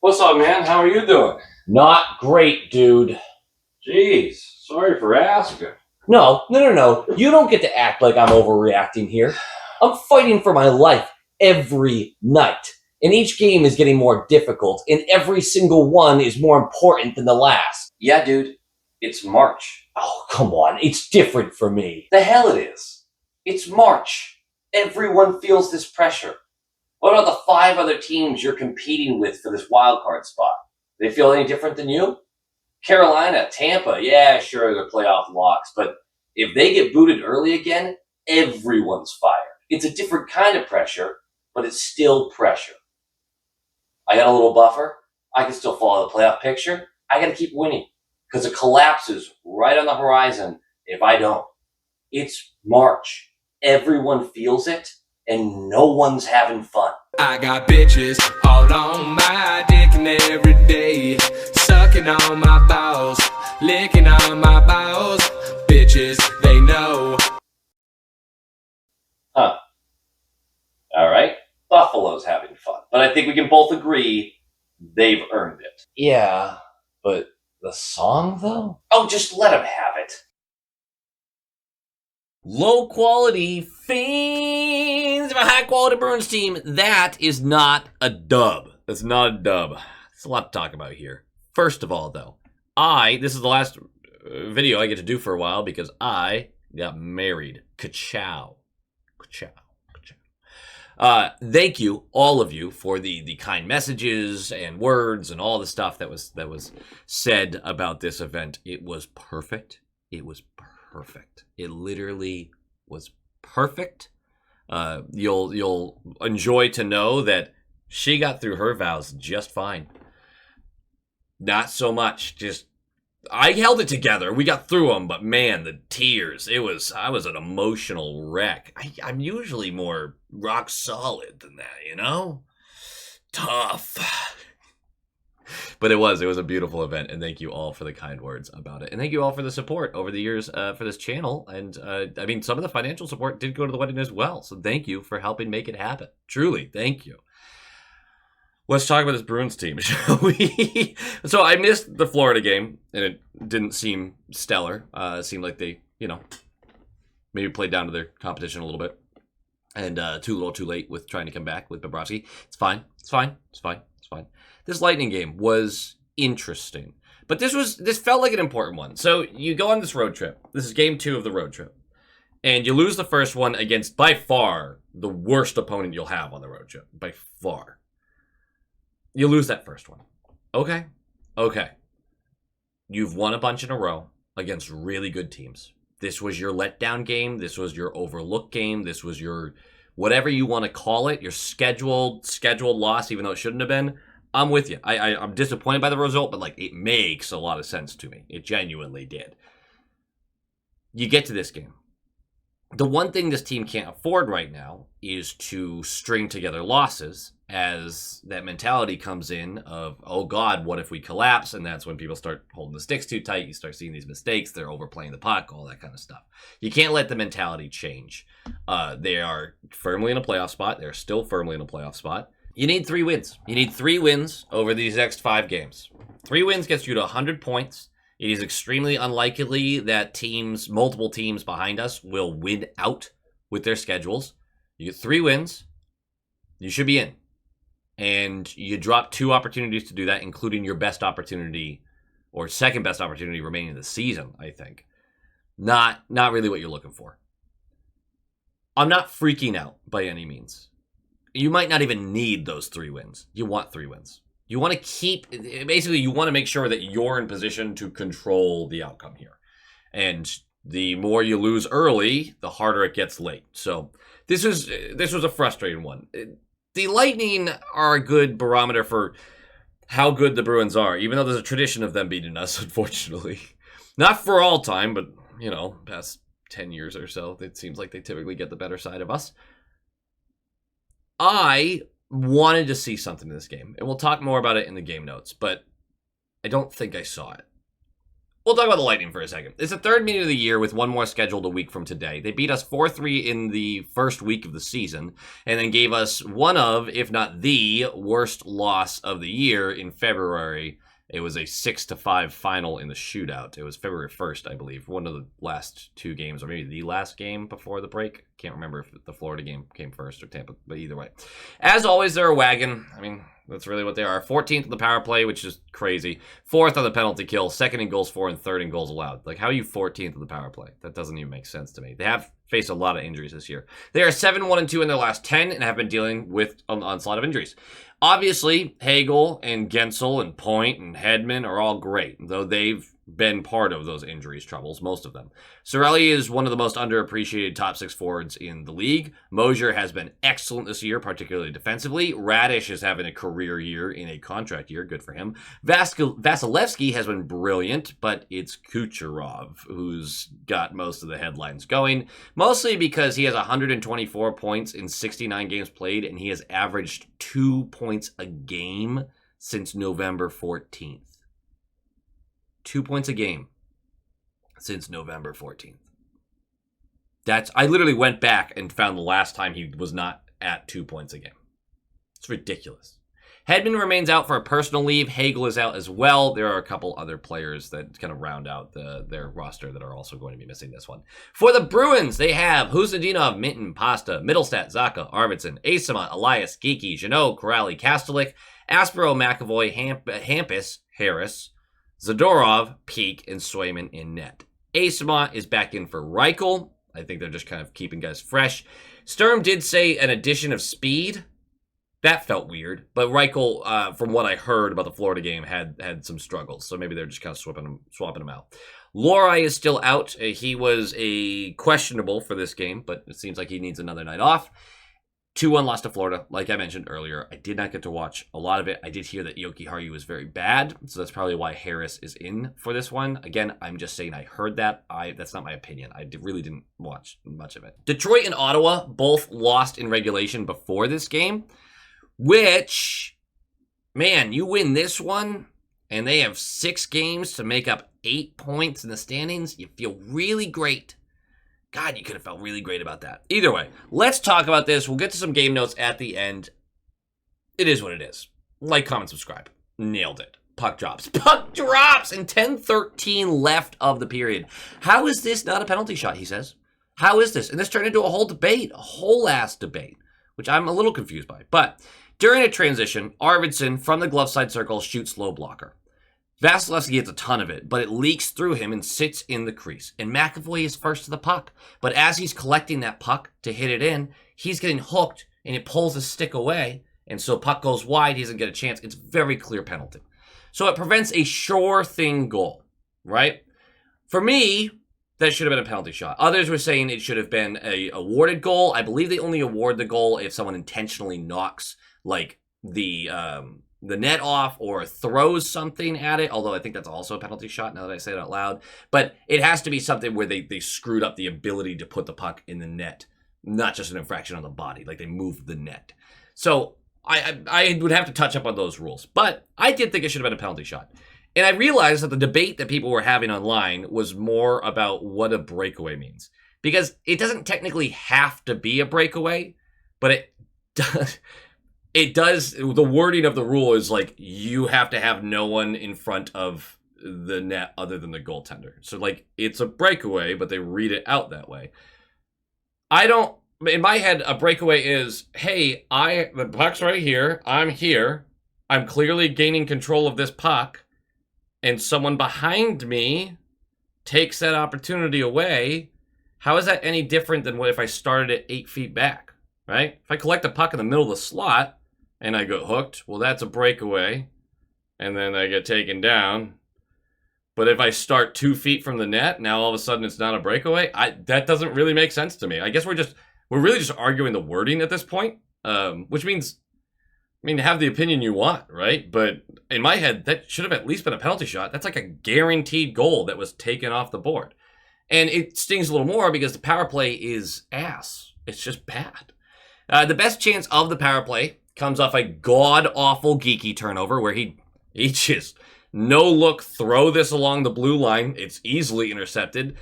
What's up, man? How are you doing? Not great, dude. Jeez, sorry for asking. No. You don't get to act like I'm overreacting here. I'm fighting for my life every night. And each game is getting more difficult, and every single one is more important than the last. Yeah, dude, it's March. Oh, come on. It's different for me. The hell it is. It's March. Everyone feels this pressure. What about the 5 other teams you're competing with for this wild card spot? They feel any different than you? Carolina, Tampa, yeah, sure, they're playoff locks, but if they get booted early again, everyone's fired. It's a different kind of pressure, but it's still pressure. I got a little buffer. I can still follow the playoff picture. I got to keep winning because it collapses right on the horizon if I don't. It's March. Everyone feels it, and no one's having fun. I got bitches all on my dick and every day, sucking on my balls, licking on my balls. Bitches, they know. Huh. All right. Buffalo's having fun. But I think we can both agree they've earned it. Yeah, but the song, though? Oh, just let them have it. Low quality fiends of a high quality Bruins team. That is not a dub. That's not a dub. There's a lot to talk about here. First of all, though, this is the last video I get to do for a while because I got married. Ka-chow. Ka-chow. Thank you, all of you, for the kind messages and words and all the stuff that was said about this event. It was perfect. It was perfect. It literally was perfect. You'll enjoy to know that she got through her vows just fine. Not so much. Just I held it together. We got through them, but man, the tears. I was an emotional wreck. I'm usually more rock solid than that, you know? Tough. But it was a beautiful event, and thank you all for the kind words about it. And thank you all for the support over the years for this channel. And I mean, some of the financial support did go to the wedding as well. So thank you for helping make it happen. Truly, thank you. Let's talk about this Bruins team, shall we? So I missed the Florida game, and it didn't seem stellar. It seemed like they, maybe played down to their competition a little bit. And too little too late with trying to come back with Bobrovsky. It's fine. This Lightning game was interesting. But this felt like an important one. So you go on this road trip. This is game 2 of the road trip. And you lose the first one against, by far, the worst opponent you'll have on the road trip. By far. You lose that first one. Okay. You've won a bunch in a row against really good teams. This was your letdown game. This was your overlook game. This was your whatever you want to call it, your scheduled loss, even though it shouldn't have been. I'm with you. I'm disappointed by the result, but it makes a lot of sense to me. It genuinely did. You get to this game. The one thing this team can't afford right now is to string together losses, as that mentality comes in of, oh God, what if we collapse? And that's when people start holding the sticks too tight. You start seeing these mistakes. They're overplaying the puck, all that kind of stuff. You can't let the mentality change. They are firmly in a playoff spot. They're still firmly in a playoff spot. You need 3 wins. You need 3 wins over these next 5 games. 3 wins gets you to 100 points. It is extremely unlikely that multiple teams behind us will win out with their schedules. You get 3 wins, you should be in. And you drop 2 opportunities to do that, including your best opportunity or second best opportunity remaining in the season, I think. Not really what you're looking for. I'm not freaking out by any means. You might not even need those 3 wins. You want 3 wins. You want to make sure that you're in position to control the outcome here. And the more you lose early, the harder it gets late. So this was a frustrating one. The Lightning are a good barometer for how good the Bruins are, even though there's a tradition of them beating us, unfortunately. Not for all time, but, past 10 years or so, it seems like they typically get the better side of us. I wanted to see something in this game, and we'll talk more about it in the game notes, but I don't think I saw it. We'll talk about the Lightning for a second. It's the third meeting of the year with one more scheduled a week from today. They beat us 4-3 in the first week of the season and then gave us one of, if not the, worst loss of the year in February. It was a 6-5 final in the shootout. It was February 1st, I believe. One of the last two games, or maybe the last game before the break. Can't remember if the Florida game came first or Tampa, but either way. As always, they're a wagon. I mean, that's really what they are. 14th in the power play, which is crazy. 4th on the penalty kill, 2nd in goals for, and 3rd in goals allowed. Like, how are you 14th in the power play? That doesn't even make sense to me. They have faced a lot of injuries this year. They are 7-1-2 in their last 10 and have been dealing with an onslaught of injuries. Obviously, Hagel and Gensel and Point and Hedman are all great, though they've been part of those injuries troubles, most of them. Cirelli is one of the most underappreciated top 6 forwards in the league. Mosier has been excellent this year, particularly defensively. Radish is having a career year in a contract year. Good for him. Vasilevsky has been brilliant, but it's Kucherov who's got most of the headlines going, mostly because he has 124 points in 69 games played, and he has averaged 2 points a game since November 14th. 2 points a game since November 14th. I literally went back and found the last time he was not at 2 points a game. It's ridiculous. Hedman remains out for a personal leave. Hagel is out as well. There are a couple other players that kind of round out their roster that are also going to be missing this one. For the Bruins, they have Husadinov, Minton, Pasta, Middlestat, Zaka, Arvidsson, Asamont, Elias, Geeky, Jeannot, Corrali, Kastelik, Aspero, McAvoy, Hampus, Harris, Zadorov, Peak, and Swayman in net. Asamont is back in for Reichel. I think they're just kind of keeping guys fresh. Sturm did say an addition of speed. That felt weird. But Reichel, from what I heard about the Florida game, had some struggles. So maybe they're just kind of swapping him out. Lorai is still out. He was a questionable for this game, but it seems like he needs another night off. 2-1 loss to Florida, like I mentioned earlier. I did not get to watch a lot of it. I did hear that Yoki Haru was very bad, so that's probably why Harris is in for this one. Again, I'm just saying I heard that. That's not my opinion. I really didn't watch much of it. Detroit and Ottawa both lost in regulation before this game, which, man, you win this one, and they have 6 games to make up 8 points in the standings. You feel really great. God, you could have felt really great about that. Either way, let's talk about this. We'll get to some game notes at the end. It is what it is. Like, comment, subscribe. Nailed it. Puck drops. Puck drops! And 10:13 left of the period. How is this not a penalty shot, he says? How is this? And this turned into a whole debate. A whole-ass debate. Which I'm a little confused by. But during a transition, Arvidsson, from the glove side circle, shoots low blocker. Vasilevsky gets a ton of it, but it leaks through him and sits in the crease. And McAvoy is first to the puck. But as he's collecting that puck to hit it in, he's getting hooked, and it pulls his stick away. And so puck goes wide, he doesn't get a chance. It's very clear penalty. So it prevents a sure thing goal, right? For me, that should have been a penalty shot. Others were saying it should have been a awarded goal. I believe they only award the goal if someone intentionally knocks, like, the net off or throws something at it, although I think that's also a penalty shot now that I say it out loud. But it has to be something where they screwed up the ability to put the puck in the net, not just an infraction on the body, like they moved the net. So I would have to touch up on those rules. But I did think it should have been a penalty shot. And I realized that the debate that people were having online was more about what a breakaway means. Because it doesn't technically have to be a breakaway, but it does. It does, the wording of the rule is like, you have to have no one in front of the net other than the goaltender. So, like, it's a breakaway, but they read it out that way. In my head, a breakaway is, hey, the puck's right here, I'm clearly gaining control of this puck, and someone behind me takes that opportunity away. How is that any different than what if I started at 8 feet back, right? If I collect the puck in the middle of the slot, and I get hooked, well, that's a breakaway, and then I get taken down. But if I start 2 feet from the net, now all of a sudden it's not a breakaway? That doesn't really make sense to me. I guess we're really just arguing the wording at this point, which means, have the opinion you want, right? But in my head, that should have at least been a penalty shot. That's like a guaranteed goal that was taken off the board. And it stings a little more because the power play is ass. It's just bad. The best chance of the power play comes off a god-awful Geeky turnover where he He just no-look throw this along the blue line. It's easily intercepted.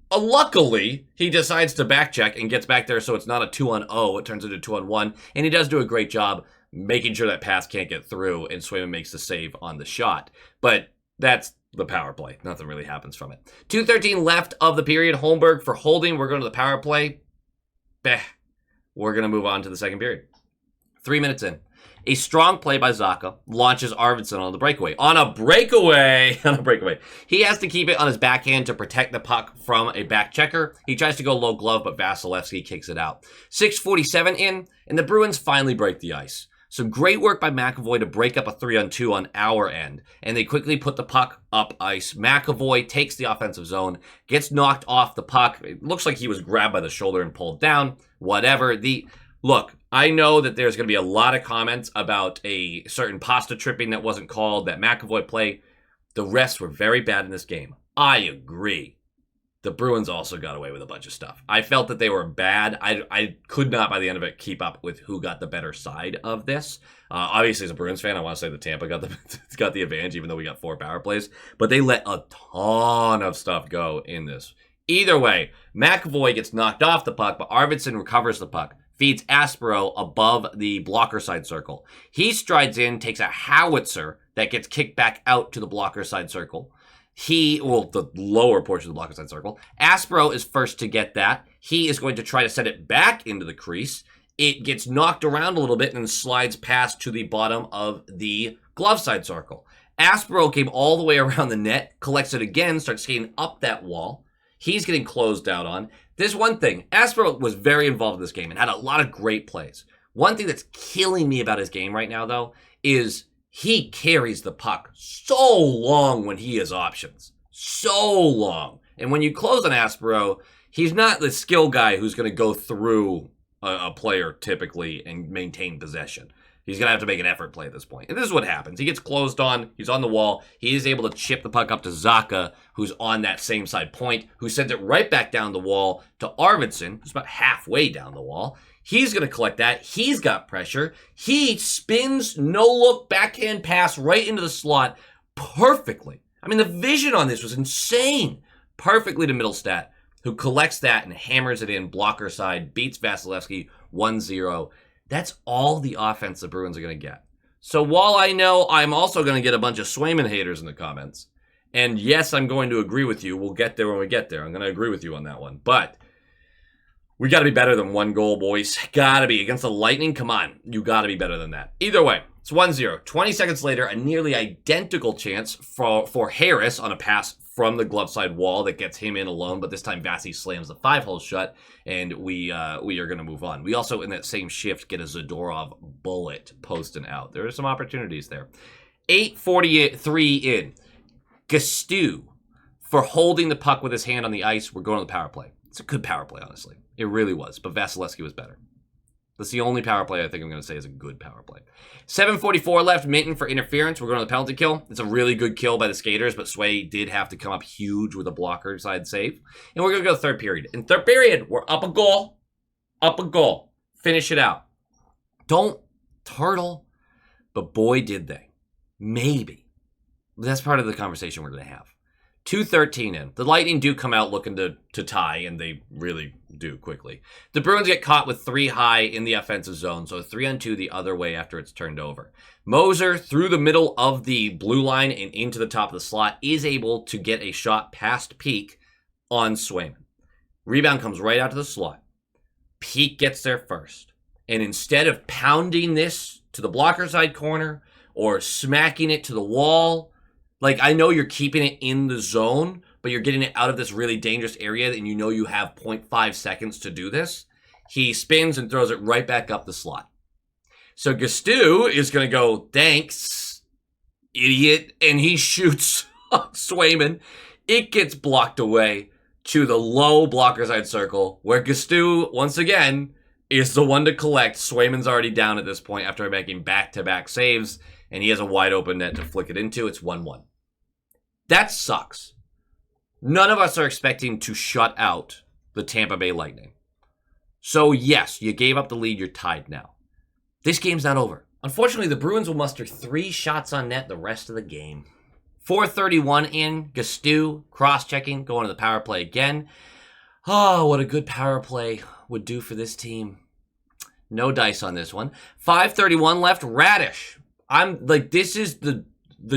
Luckily, he decides to back-check and gets back there so it's not a 2-on-0. It turns into 2-on-1. And he does do a great job making sure that pass can't get through, and Swayman makes the save on the shot. But that's the power play. Nothing really happens from it. 2:13 left of the period. Holmberg for holding. We're going to the power play. Beh. We're going to move on to the second period. 3 minutes in. A strong play by Zaka launches Arvidsson on the breakaway. On a breakaway! He has to keep it on his backhand to protect the puck from a back checker. He tries to go low glove, but Vasilevsky kicks it out. 6:47 in, and the Bruins finally break the ice. Some great work by McAvoy to break up a 3-on-2 on our end, and they quickly put the puck up ice. McAvoy takes the offensive zone, gets knocked off the puck. It looks like he was grabbed by the shoulder and pulled down. Whatever. Look, I know that there's going to be a lot of comments about a certain pasta tripping that wasn't called, that McAvoy play. The refs were very bad in this game. I agree. The Bruins also got away with a bunch of stuff. I felt that they were bad. I could not, by the end of it, keep up with who got the better side of this. Obviously, as a Bruins fan, I want to say that Tampa got the advantage, even though we got 4 power plays. But they let a ton of stuff go in this. Either way, McAvoy gets knocked off the puck, but Arvidsson recovers the puck, feeds Aspero above the blocker side circle. He strides in, takes a howitzer that gets kicked back out to the blocker side circle. The lower portion of the blocker side circle. Aspero is first to get that. He is going to try to set it back into the crease. It gets knocked around a little bit and slides past to the bottom of the glove side circle. Aspero came all the way around the net, collects it again, starts skating up that wall. He's getting closed out on. There's one thing. Aspero was very involved in this game and had a lot of great plays. One thing that's killing me about his game right now, though, is he carries the puck so long when he has options. So long. And when you close on Aspero, he's not the skill guy who's going to go through a player typically and maintain possession. He's going to have to make an effort play at this point. And this is what happens. He gets closed on. He's on the wall. He is able to chip the puck up to Zaka, who's on that same side point, who sends it right back down the wall to Arvidsson, who's about halfway down the wall. He's going to collect that. He's got pressure. He spins, no-look, backhand pass right into the slot perfectly. I mean, the vision on this was insane. Perfectly to Middlestat, who collects that and hammers it in, blocker side, beats Vasilevsky 1-0. That's all the offense the Bruins are going to get. So while I know I'm also going to get a bunch of Swayman haters in the comments, and yes, I'm going to agree with you. We'll get there when we get there. I'm going to agree with you on that one. But we got to be better than 1 goal, boys. Got to be. Against the Lightning, come on. You got to be better than that. Either way, it's 1-0. 20 seconds later, a nearly identical chance for Harris on a pass from the glove side wall that gets him in alone, but this time Vasi slams the 5-hole shut, and we are going to move on. We also, in that same shift, get a Zadorov bullet posting out. There are some opportunities there. 8:43 in. Gastu for holding the puck with his hand on the ice. We're going to the power play. It's a good power play, honestly. It really was, but Vasilevsky was better. That's the only power play I think I'm going to say is a good power play. 7:44 left. Minton for interference. We're going to the penalty kill. It's a really good kill by the skaters, but Sway did have to come up huge with a blocker side save. And we're going to go third period. In third period, we're up a goal. Up a goal. Finish it out. Don't turtle. But boy, did they. Maybe. That's part of the conversation we're going to have. 2:13 in. The Lightning do come out looking to tie, and they really do quickly. The Bruins get caught with 3 high in the offensive zone, so 3-on-2 the other way after it's turned over. Moser, through the middle of the blue line and into the top of the slot, is able to get a shot past Peak on Swayman. Rebound comes right out to the slot. Peak gets there first. And instead of pounding this to the blocker side corner or smacking it to the wall, like, I know you're keeping it in the zone, but you're getting it out of this really dangerous area and you know you have 0.5 seconds to do this. He spins and throws it right back up the slot. So Gastu is going to go, thanks, idiot, and he shoots Swayman. It gets blocked away to the low blocker side circle, where Gastu, once again, is the one to collect. Swayman's already down at this point after making back-to-back saves, and he has a wide open net to flick it into. It's 1-1. That sucks. None of us are expecting to shut out the Tampa Bay Lightning. So yes, you gave up the lead. You're tied now. This game's not over. Unfortunately, the Bruins will muster 3 shots on net the rest of the game. 4:31 in, Gastu, cross-checking, going to the power play again. Oh, what a good power play would do for this team. No dice on this one. 5:31 left, Radish. I'm like, this is the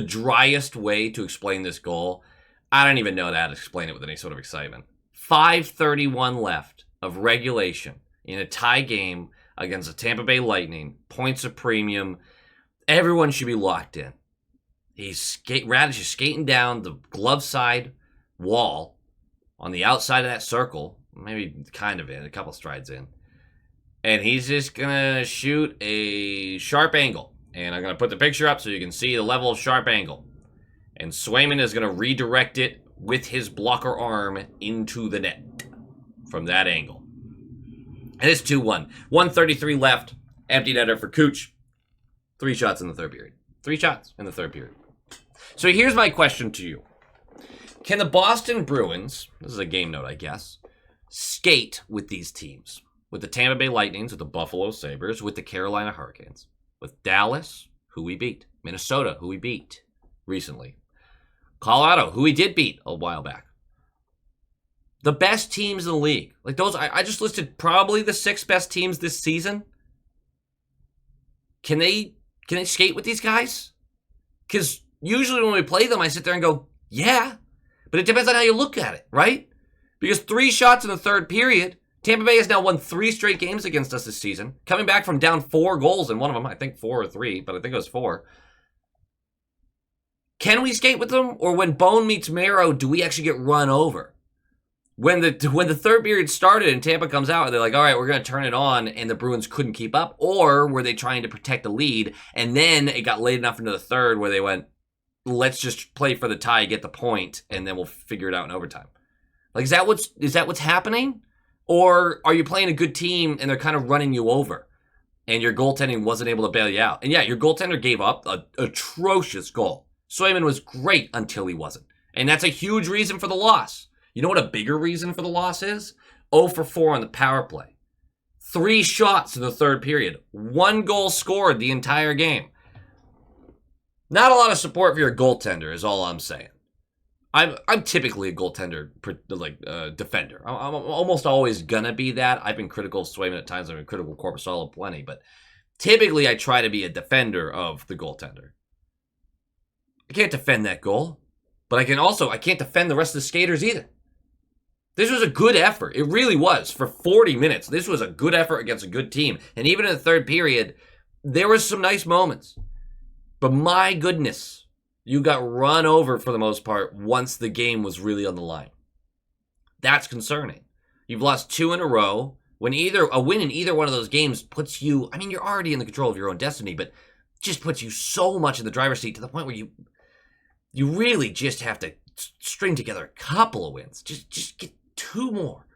driest way to explain this goal. I don't even know how to explain it with any sort of excitement. 5:31 left of regulation in a tie game against the Tampa Bay Lightning. Points of premium. Everyone should be locked in. Radish is skating down the glove side wall on the outside of that circle, maybe kind of in, a couple strides in. And he's just going to shoot a sharp angle. And I'm going to put the picture up so you can see the level of sharp angle. And Swayman is going to redirect it with his blocker arm into the net from that angle. And it's 2-1. 1:33 left. Empty netter for Cooch. 3 shots in the third period. 3 shots in the third period. So here's my question to you. Can the Boston Bruins, this is a game note, I guess, skate with these teams? With the Tampa Bay Lightnings, with the Buffalo Sabres, with the Carolina Hurricanes, with Dallas, who we beat, Minnesota, who we beat recently, Colorado, who we did beat a while back. The best teams in the league. Like those, I just listed probably the 6 best teams this season. Can they skate with these guys? Because usually when we play them, I sit there and go, yeah. But it depends on how you look at it, right? Because 3 shots in the third period, Tampa Bay has now won 3 straight games against us this season, coming back from down 4 goals in one of them. I think 4 or 3, but I think it was 4. Can we skate with them? Or when bone meets marrow, do we actually get run over? When the third period started and Tampa comes out, and they're like, all right, we're going to turn it on, and the Bruins couldn't keep up? Or were they trying to protect the lead, and then it got late enough into the third where they went, let's just play for the tie, get the point, and then we'll figure it out in overtime? Like, is that what's happening? Or are you playing a good team and they're kind of running you over and your goaltending wasn't able to bail you out? And yeah, your goaltender gave up an atrocious goal. Swayman was great until he wasn't. And that's a huge reason for the loss. You know what a bigger reason for the loss is? 0 for 4 on the power play. 3 shots in the third period. 1 goal scored the entire game. Not a lot of support for your goaltender is all I'm saying. I'm typically a goaltender defender. I'm almost always gonna be that. I've been critical of Swayman at times. I've been critical of Korpisalo plenty, but typically I try to be a defender of the goaltender. I can't defend that goal, but I can't defend the rest of the skaters either. This was a good effort. It really was. For 40 minutes, this was a good effort against a good team. And even in the third period, there was some nice moments. But my goodness, you got run over for the most part once the game was really on the line. That's concerning. You've lost 2 in a row. When a win in either one of those games puts you, I mean, you're already in the control of your own destiny, but just puts you so much in the driver's seat to the point where you really just have to string together a couple of wins. Just get 2 more.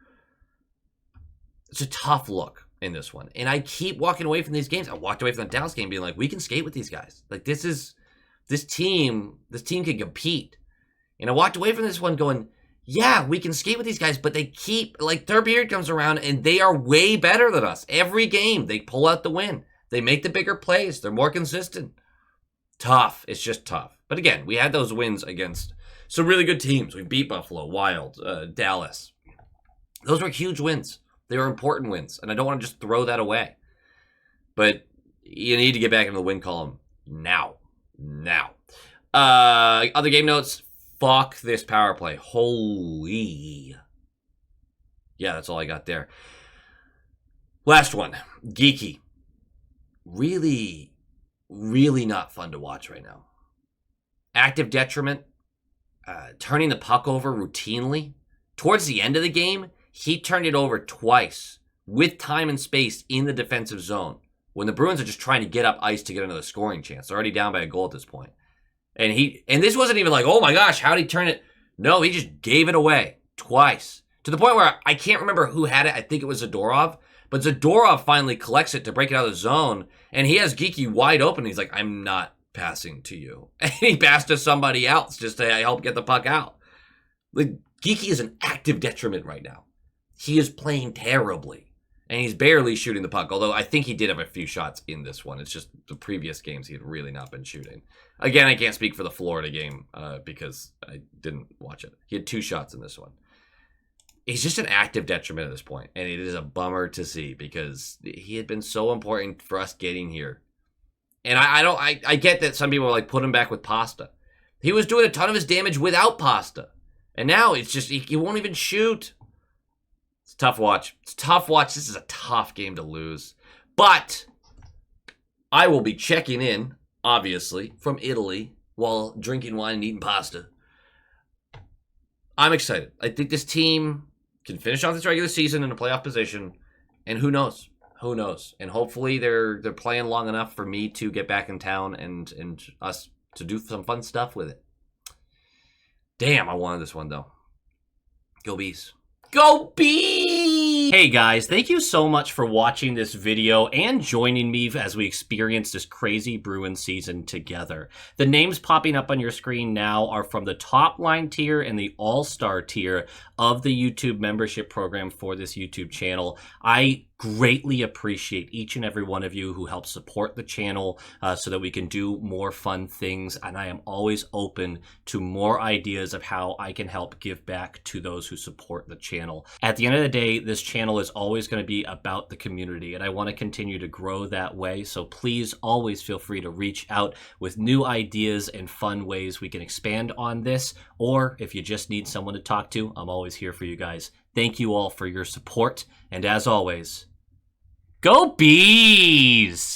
It's a tough look in this one. And I keep walking away from these games. I walked away from the Dallas game being like, we can skate with these guys. Like, this team can compete. And I walked away from this one going, yeah, we can skate with these guys, but they keep, like, third period comes around and they are way better than us. Every game, they pull out the win. They make the bigger plays. They're more consistent. Tough. It's just tough. But again, we had those wins against some really good teams. We beat Buffalo, Wild, Dallas. Those were huge wins. They were important wins, and I don't want to just throw that away. But you need to get back into the win column now. Other game notes. Fuck this power play. Holy. Yeah, that's all I got there. Last one. Geeky. Really, really not fun to watch right now. Active detriment. Turning the puck over routinely. Towards the end of the game, he turned it over twice with time and space in the defensive zone when the Bruins are just trying to get up ice to get another scoring chance. They're already down by a goal at this point. And this wasn't even like, oh my gosh, how'd he turn it? No, he just gave it away twice. To the point where I can't remember who had it. I think it was Zadorov. But Zadorov finally collects it to break it out of the zone. And he has Geeky wide open. He's like, I'm not passing to you. And he passed to somebody else just to help get the puck out. Like, Geeky is an active detriment right now. He is playing terribly. And he's barely shooting the puck, although I think he did have a few shots in this one. It's just the previous games he had really not been shooting. Again, I can't speak for the Florida game because I didn't watch it. He had 2 shots in this one. He's just an active detriment at this point, and it is a bummer to see because he had been so important for us getting here. And I get that some people are like, put him back with Pasta. He was doing a ton of his damage without Pasta. And now it's just, he won't even shoot. It's a tough watch. It's a tough watch. This is a tough game to lose. But I will be checking in, obviously, from Italy while drinking wine and eating pasta. I'm excited. I think this team can finish off this regular season in a playoff position. And who knows? Who knows? And hopefully they're playing long enough for me to get back in town and us to do some fun stuff with it. Damn, I wanted this one, though. Go Bees. Go Bees! Hey guys, thank you so much for watching this video and joining me as we experience this crazy Bruins season together. The names popping up on your screen now are from the top line tier and the all-star tier of the YouTube membership program for this YouTube channel. I greatly appreciate each and every one of you who help support the channel so that we can do more fun things, and I am always open to more ideas of how I can help give back to those who support the channel. At the end of the day, this channel is always going to be about the community, and I want to continue to grow that way, so please always feel free to reach out with new ideas and fun ways we can expand on this, or if you just need someone to talk to, I'm always here for you guys. Thank you all for your support, and as always, go Bees!